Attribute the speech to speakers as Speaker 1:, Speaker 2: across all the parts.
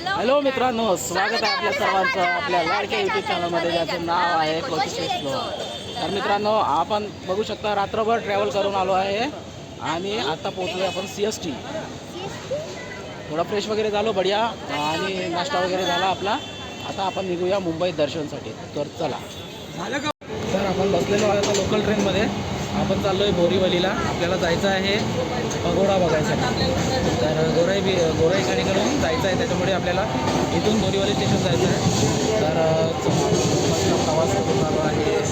Speaker 1: Hello मित्रांनो, स्वागत आहे आपल्या सर्वांचं आपल्या लाडक्या यूट्यूब चॅनलमध्ये, ज्याचं नाव आहे कोशिश. तर मित्रांनो, आपण बघू शकता रात्रभर ट्रॅव्हल करून आलो आहे आणि आता पोहोचलो आपण CST. थोडा फ्रेश वगैरे झालो बढिया आणि नाश्ता वगैरे झाला आपला. आता आपण निघूया मुंबईत दर्शनसाठी. तर चला. तर आपण बसलेलो आहे आता लोकल ट्रेनमध्ये. आपण चाललो आहे बोरीवलीला. आपल्याला जायचं आहे पगोडा बघायसाठी. तर गोराई खाणीकडून जायचं आहे, त्याच्यामुळे आपल्याला इथून बोरीवली स्टेशन जायचं आहे. तर प्रवास करून आलो आहे.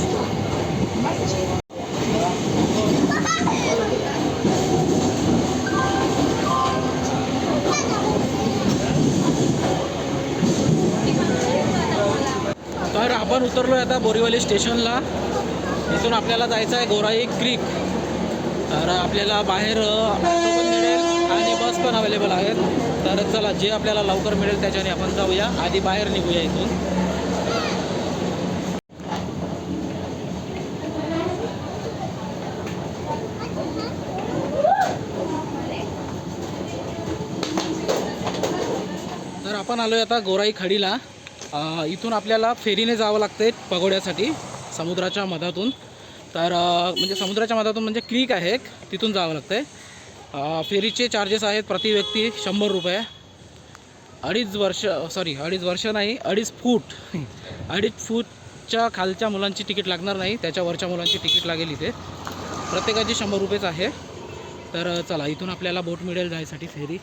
Speaker 1: तर आपण उतरलो आहे आता बोरीवली स्टेशनला. इथून आपल्याला जायचं आहे गोराई क्रीक. तर आपल्याला बाहेर ऑटो पण मिळेल आणि बस पण अवेलेबल आहेत. तर चला, जे आपल्याला लवकर मिळेल त्याच्याने आपण जाऊया. आधी बाहेर निघूया इथून. तर आपण आलो आहे आता गोराई खडीला. इथून आपल्याला फेरीने जावं लागतं पगोड्यासाठी समुद्राच्या मधातून. तर म्हणजे समुद्राच्या मधातून म्हणजे क्रीक आहे, तिथून जावं लागतं आहे. फेरीचे चार्जेस आहेत प्रति व्यक्ती 100 रुपये. 2.5 वर्ष नाही, 2.5 फूट 2.5 फूटच्या खालच्या मुलांची तिकीट लागणार नाही, त्याच्यावरच्या मुलांची तिकीट लागेल. इथे प्रत्येकाची 100 रुपयेच आहे. तर चला, इथून आपल्याला बोट मिळेल जायसाठी फेरी.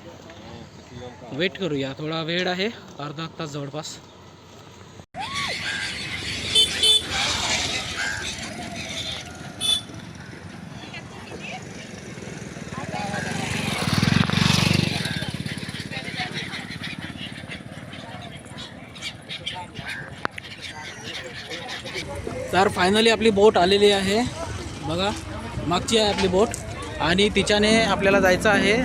Speaker 1: वेट करूया, थोडा वेळ आहे, अर्धा तास जवळपास. तर फायनली आपली बोट आलेली आहे बघा. मागची आहे आपली बोट आणि तिच्याने आपल्याला जायचं आहे.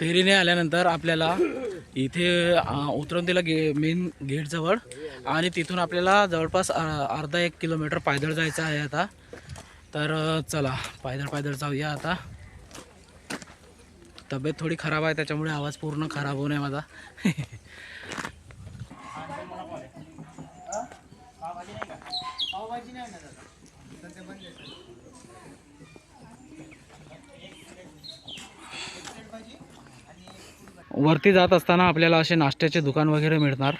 Speaker 1: फेरीने आल्यानंतर आपल्याला इथे उतरून दिलं मेन गेटजवळ आणि तिथून आपल्याला जवळपास अर्धा 1 किलोमीटर पायदळ जायचं आहे आता. तर चला पायदळ जाऊया आता. तब्येत थोडी खराब आहे त्याच्यामुळे आवाज पूर्ण खराब होऊ नये माझा. वरती जात असताना आपल्याला असे नाश्त्याचे दुकान वगैरे मिळणार.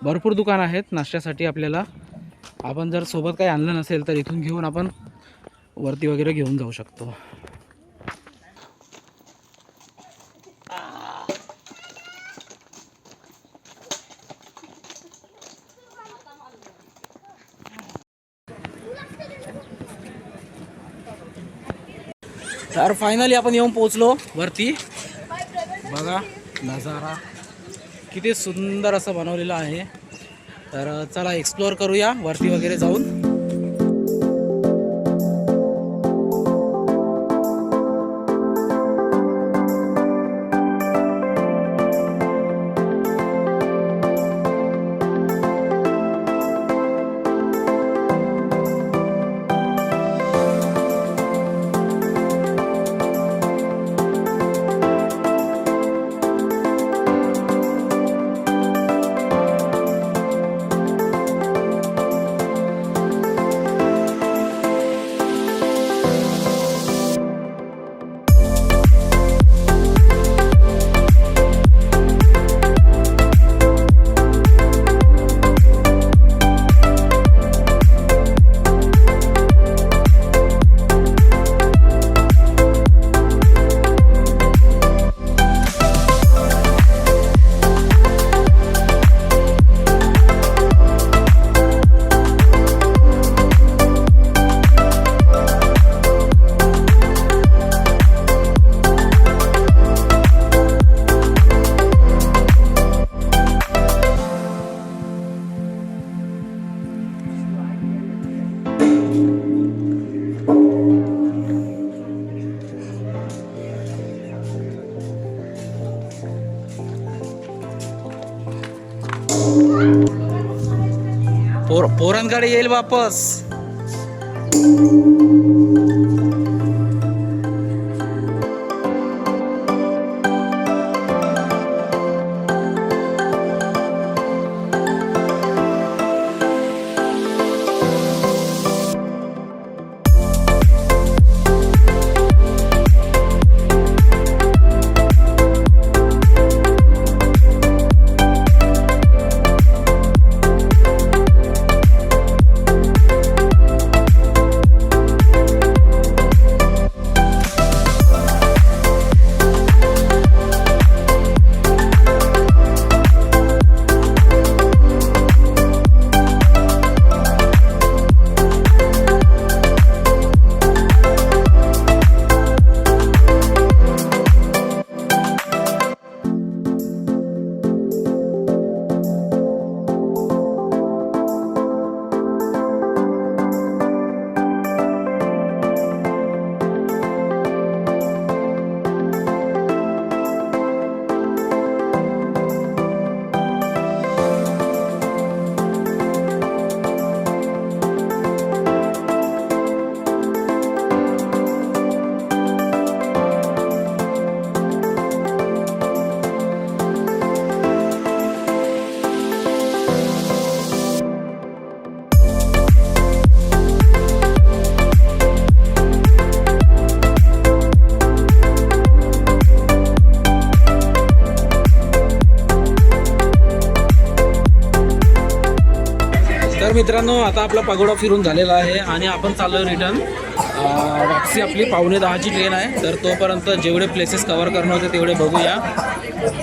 Speaker 1: भरपूर दुकान आहेत नाश्त्यासाठी आपल्याला. आपण जर सोबत काही आणलं नसेल तर इथून घेऊन आपण वरती वगैरे घेऊन जाऊ शकतो. तर फायनली आपण येऊन पोहोचलो वरती. बघा नजारा किती सुंदर असं बनवलेलं आहे. तर चला एक्सप्लोअर करूया वरती वगैरे जाऊन. पोरांकडे येईल वापस. मित्रांनो आता आपला पागोडा फिरून झालेला आहे आणि आपण चाललो रिटर्न. वापसी आपली 9:45ची ट्रेन आहे. तर तोपर्यंत जेवढे प्लेसेस कव्हर करणं होते तेवढे बघूया,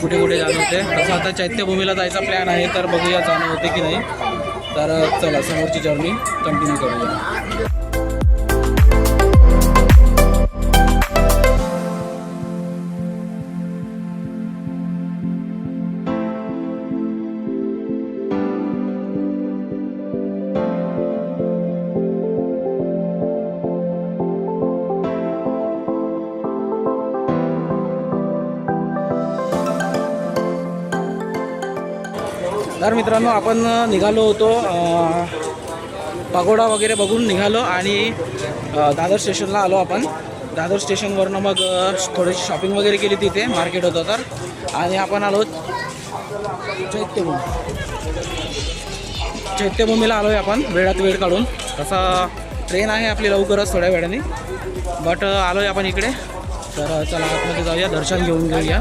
Speaker 1: कुठे कुठे जाणं होते. तसं आता चैत्यभूमीला जायचा प्लॅन आहे, तर बघूया जाणं होते की नाही. तर चला समोरची जर्नी कंटिन्यू करूया. तर मित्रांनो आपण निघालो होतो पगोडा वगैरे बघून निघालो आणि दादर स्टेशनला आलो आपण. दादर स्टेशनवरनं मग थोडीशी शॉपिंग वगैरे केली, तिथे मार्केट होतं तर. आणि आपण आलो चैत्यभूमीला आलो आहे आपण वेळात वेळ काढून. तसा ट्रेन आहे आपली लवकरच थोड्या वेळाने, बट आलो आहे आपण इकडे. तर चला आतमध्ये जाऊया, दर्शन घेऊन घेऊया.